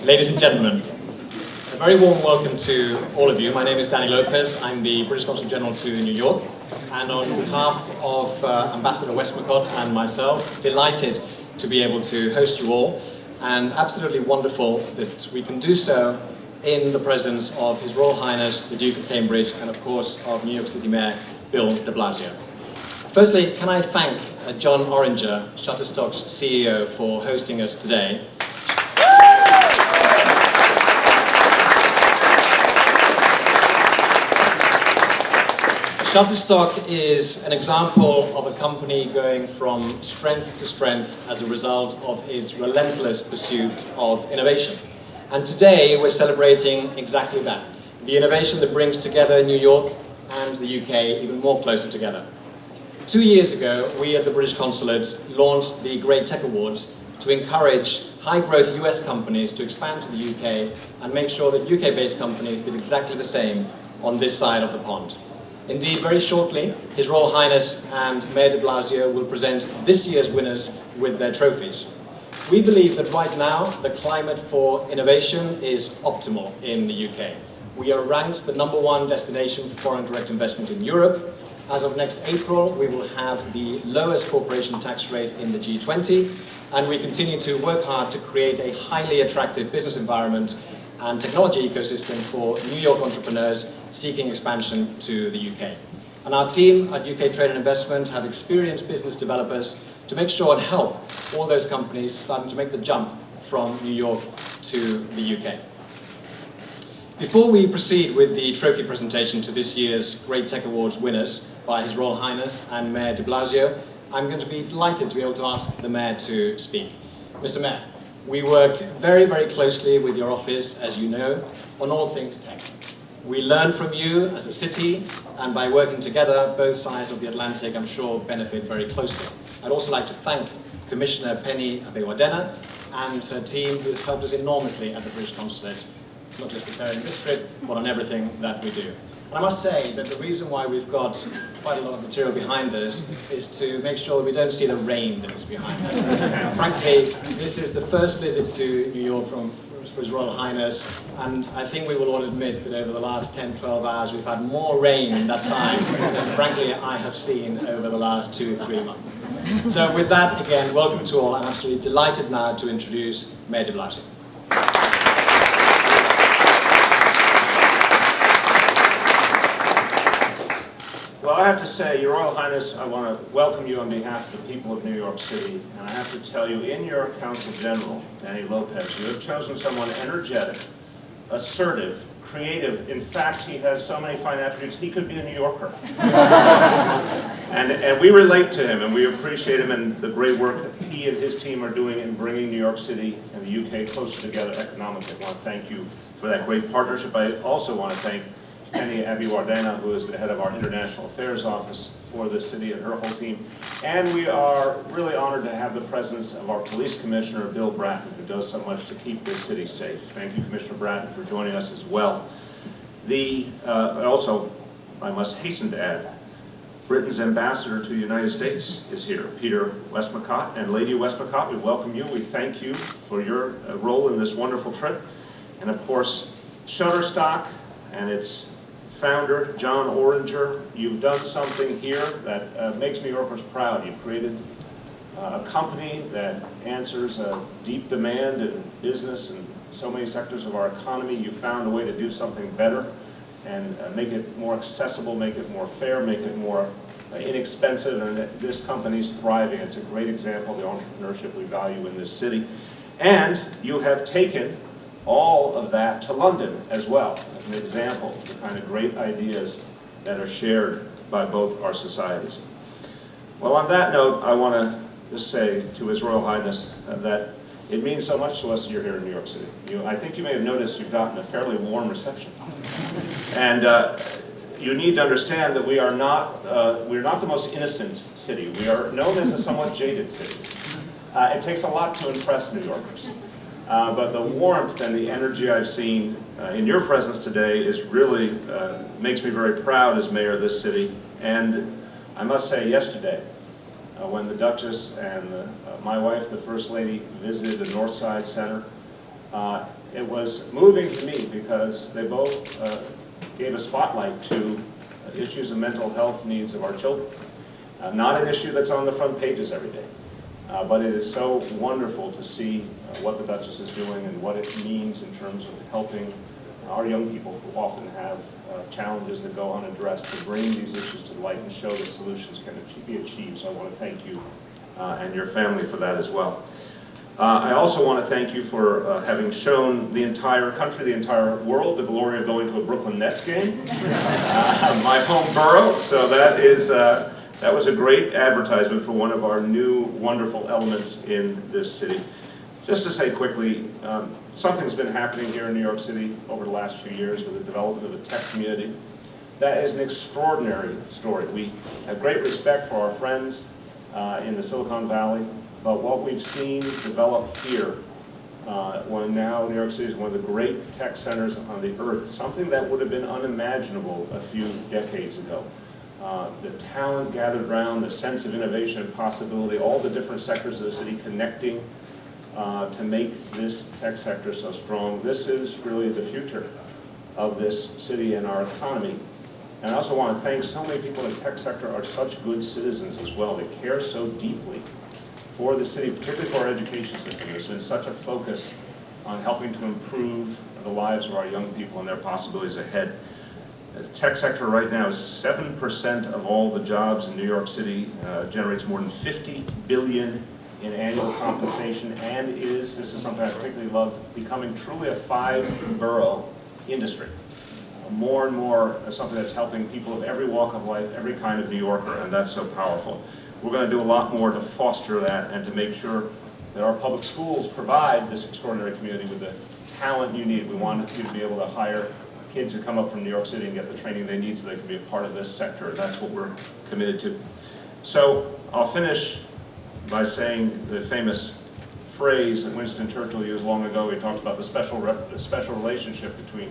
Ladies and gentlemen, a very warm welcome to all of you. My name is Danny Lopez. I'm the British Consul General to New York, and on behalf of Ambassador Westmacott and myself, delighted to be able to host you all, and absolutely wonderful that we can do so in the presence of His Royal Highness the Duke of Cambridge and of course of New York City Mayor Bill de Blasio. Firstly, can I thank John Oringer, Shutterstock's CEO, for hosting us today. Shutterstock is an example of a company going from strength to strength as a result of its relentless pursuit of innovation. And today we're celebrating exactly that, the innovation that brings together New York and the UK even more closer together. 2 years ago, we at the British Consulate launched the Great Tech Awards to encourage high-growth US companies to expand to the UK and make sure that UK-based companies did exactly the same on this side of the pond. Indeed, very shortly, His Royal Highness and Mayor de Blasio will present this year's winners with their trophies. We believe that right now, the climate for innovation is optimal in the UK. We are ranked the #1 destination for foreign direct investment in Europe. As of next April, we will have the lowest corporation tax rate in the G20, and we continue to work hard to create a highly attractive business environment and technology ecosystem for New York entrepreneurs seeking expansion to the UK. And our team at UK Trade and Investment have experienced business developers to make sure and help all those companies starting to make the jump from New York to the UK. Before we proceed with the trophy presentation to this year's Great Tech Awards winners by His Royal Highness and Mayor de Blasio, I'm going to be delighted to be able to ask the Mayor to speak. Mr. Mayor, we work very, very closely with your office, as you know, on all things tech. We learn from you as a city, and by working together, both sides of the Atlantic, I'm sure, benefit very closely. I'd also like to thank Commissioner Penny Abewadena and her team, who has helped us enormously at the British Consulate, not just preparing this trip, but on everything that we do. And I must say that the reason why we've got quite a lot of material behind us is to make sure that we don't see the rain that is behind us. Frankly, this is the first visit to New York for His Royal Highness, and I think we will all admit that over the last 10, 12 hours we've had more rain in that time than frankly I have seen over the last 2 or 3 months. So with that, again, welcome to all. I'm absolutely delighted now to introduce Mayor de Blasio. Well, I have to say, Your Royal Highness, I want to welcome you on behalf of the people of New York City. And I have to tell you, in your Consul General, Danny Lopez, you have chosen someone energetic, assertive, creative. In fact, he has so many fine attributes, he could be a New Yorker. and we relate to him, and we appreciate him and the great work that he and his team are doing in bringing New York City and the UK closer together economically. I want to thank you for that great partnership. I also want to thank Penny Abewadena, who is the head of our International Affairs Office for this city, and her whole team. And we are really honored to have the presence of our Police Commissioner, Bill Bratton, who does so much to keep this city safe. Thank you, Commissioner Bratton, for joining us as well. Also, I must hasten to add, Britain's ambassador to the United States is here, Peter Westmacott. And Lady Westmacott, we welcome you. We thank you for your role in this wonderful trip. And of course, Shutterstock and its founder, John Oringer, you've done something here that makes New Yorkers proud. You've created a company that answers a deep demand in business and so many sectors of our economy. You found a way to do something better and make it more accessible, make it more fair, make it more inexpensive, and this company's thriving. It's a great example of the entrepreneurship we value in this city. And you have taken all of that to London as well, as an example of the kind of great ideas that are shared by both our societies. Well, on that note, I want to just say to His Royal Highness that it means so much to us that you're here in New York City. I think you may have noticed you've gotten a fairly warm reception. And you need to understand that we're not the most innocent city. We are known as a somewhat jaded city. It takes a lot to impress New Yorkers. But the warmth and the energy I've seen in your presence today is really makes me very proud as mayor of this city. And I must say, yesterday, when the Duchess and my wife, the First Lady, visited the North Side Center, it was moving to me because they both gave a spotlight to issues of mental health needs of our children. Not an issue that's on the front pages every day, but it is so wonderful to see what the Duchess is doing and what it means in terms of helping our young people who often have challenges that go unaddressed to bring these issues to light and show that solutions can be achieved. So I want to thank you and your family for that as well. I also want to thank you for having shown the entire country, the entire world, the glory of going to a Brooklyn Nets game, my home borough. So that was a great advertisement for one of our new wonderful elements in this city. Just to say quickly, something's been happening here in New York City over the last few years with the development of the tech community. That is an extraordinary story. We have great respect for our friends in the Silicon Valley, but what we've seen develop here, when now New York City is one of the great tech centers on the earth, something that would have been unimaginable a few decades ago. The talent gathered around, the sense of innovation and possibility, all the different sectors of the city connecting to make this tech sector so strong. This is really the future of this city and our economy. And I also want to thank so many people in the tech sector are such good citizens as well. They care so deeply for the city, particularly for our education system. There's been such a focus on helping to improve the lives of our young people and their possibilities ahead. The tech sector right now is 7% of all the jobs in New York City, generates more than $50 billion in annual compensation, and this is something I particularly love, becoming truly a 5-borough industry. More and more something that's helping people of every walk of life, every kind of New Yorker, and that's so powerful. We're going to do a lot more to foster that and to make sure that our public schools provide this extraordinary community with the talent you need. We want you to be able to hire kids who come up from New York City and get the training they need so they can be a part of this sector. That's what we're committed to. So I'll finish by saying the famous phrase that Winston Churchill used long ago. He talked about the special relationship between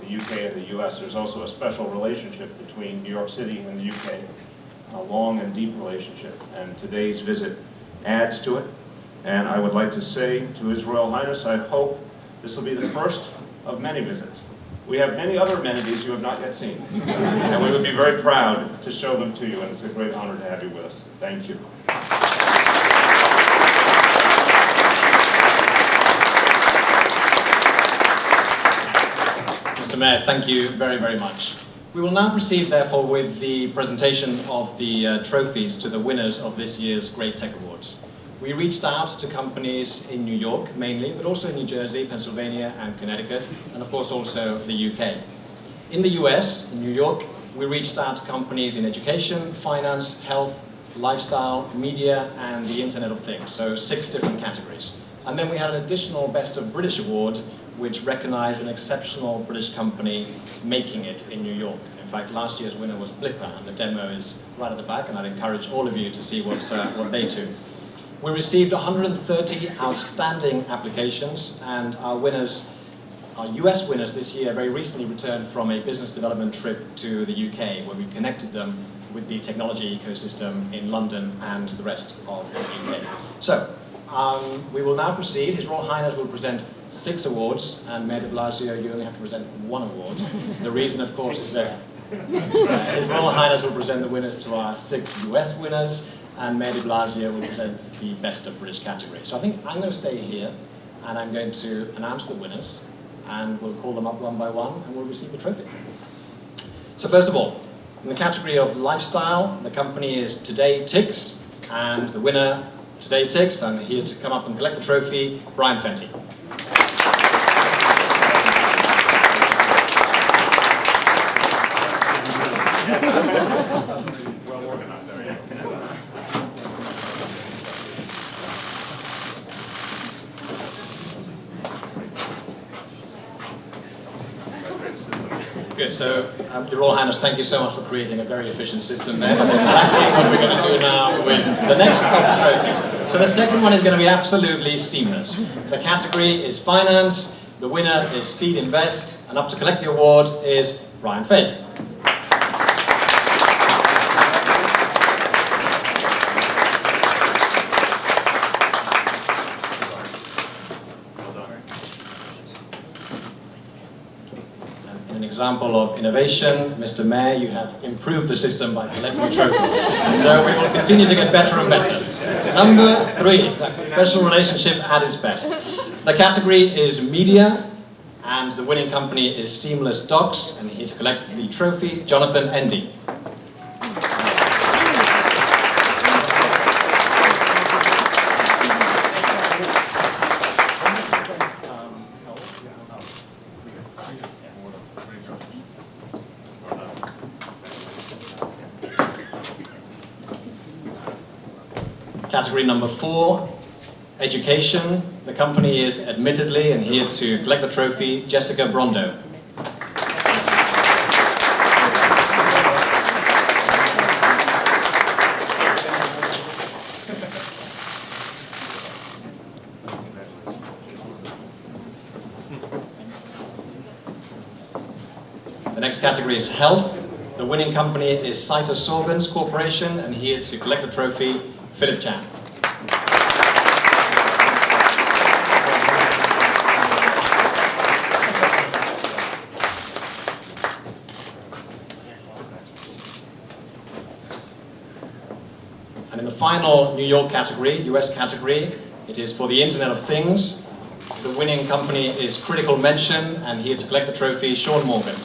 the UK and the US. There's also a special relationship between New York City and the UK, a long and deep relationship, and today's visit adds to it. And I would like to say to His Royal Highness, I hope this will be the first of many visits. We have many other amenities you have not yet seen, and we would be very proud to show them to you, and it's a great honor to have you with us. Thank you. Mr. Mayor, thank you very, very much. We will now proceed, therefore, with the presentation of the trophies to the winners of this year's Great Tech Awards. We reached out to companies in New York, mainly, but also in New Jersey, Pennsylvania, and Connecticut, and of course also the UK. In the US, in New York, we reached out to companies in education, finance, health, lifestyle, media, and the Internet of Things, so 6 different categories. And then we had an additional Best of British Award, which recognized an exceptional British company making it in New York. In fact, last year's winner was Blipper, and the demo is right at the back, and I'd encourage all of you to see what they do. We received 130 outstanding applications, and our US winners this year very recently returned from a business development trip to the UK, where we connected them with the technology ecosystem in London and the rest of the UK. So, we will now proceed. His Royal Highness will present 6 awards, and Mayor de Blasio, you only have to present 1 award. The reason, of course, is that His Royal Highness will present the winners to our 6 US winners, and Mayor de Blasio will present the Best of British category. So I think I'm going to stay here, and I'm going to announce the winners, and we'll call them up one by one, and we'll receive the trophy. So first of all, in the category of lifestyle, the company is Today Tix, and the winner, Today Tix, and here to come up and collect the trophy, Brian Fenty. Well organized. Good, so Your Royal Highness, thank you so much for creating a very efficient system there. That's exactly what we're going to do now with the next of the trophies. So the second one is going to be absolutely seamless. The category is finance, the winner is Seed Invest, and up to collect the award is Brian Fenty. an example of innovation. Mr. Mayor, you have improved the system by collecting trophies. So we will continue to get better and better. Number 3, exactly. Special relationship at its best. The category is media, and the winning company is Seamless Docs, and here to collect the trophy, Jonathan Endy. Category number 4, education. The company is Admittedly, and here to collect the trophy, Jessica Brondo. The next category is health. The winning company is Cytosorbents Corporation, and here to collect the trophy, Philip Chan. And in the final New York category, US category, it is for the Internet of Things. The winning company is Critical Mention, and here to collect the trophy, Sean Morgan.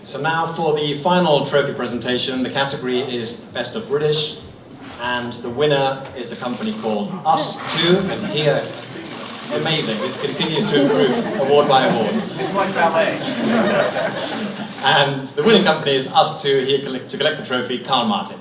So now for the final trophy presentation, the category is Best of British, and the winner is a company called Us2, and here, it's amazing, this continues to improve award by award. It's like ballet. And the winning company is Us2, here to collect the trophy, Carl Martin.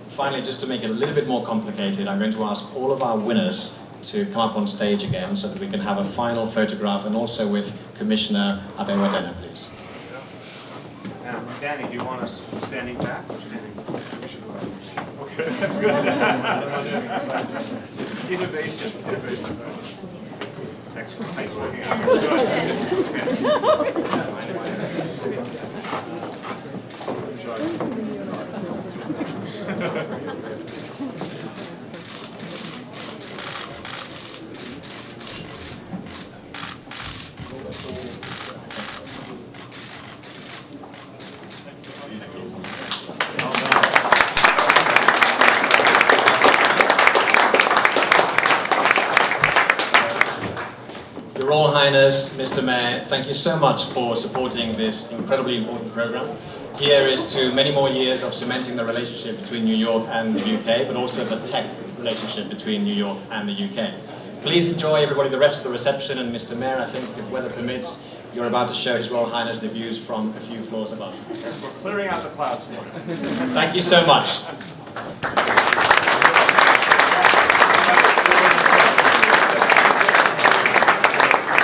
Finally, just to make it a little bit more complicated, I'm going to ask all of our winners to come up on stage again so that we can have a final photograph, and also with Commissioner Abewadena, please. Now, Danny, do you want us standing back or standing forward? Okay, that's good. Innovation. Excellent. Thanks for looking Your Royal Highness, Mr. Mayor, thank you so much for supporting this incredibly important program. Here is to many more years of cementing the relationship between New York and the UK, but also the tech relationship between New York and the UK. Please enjoy, everybody, the rest of the reception, and Mr. Mayor, I think, if weather permits, you're about to show His Royal Highness the views from a few floors above. Yes, we're clearing out the clouds for you. Thank you so much.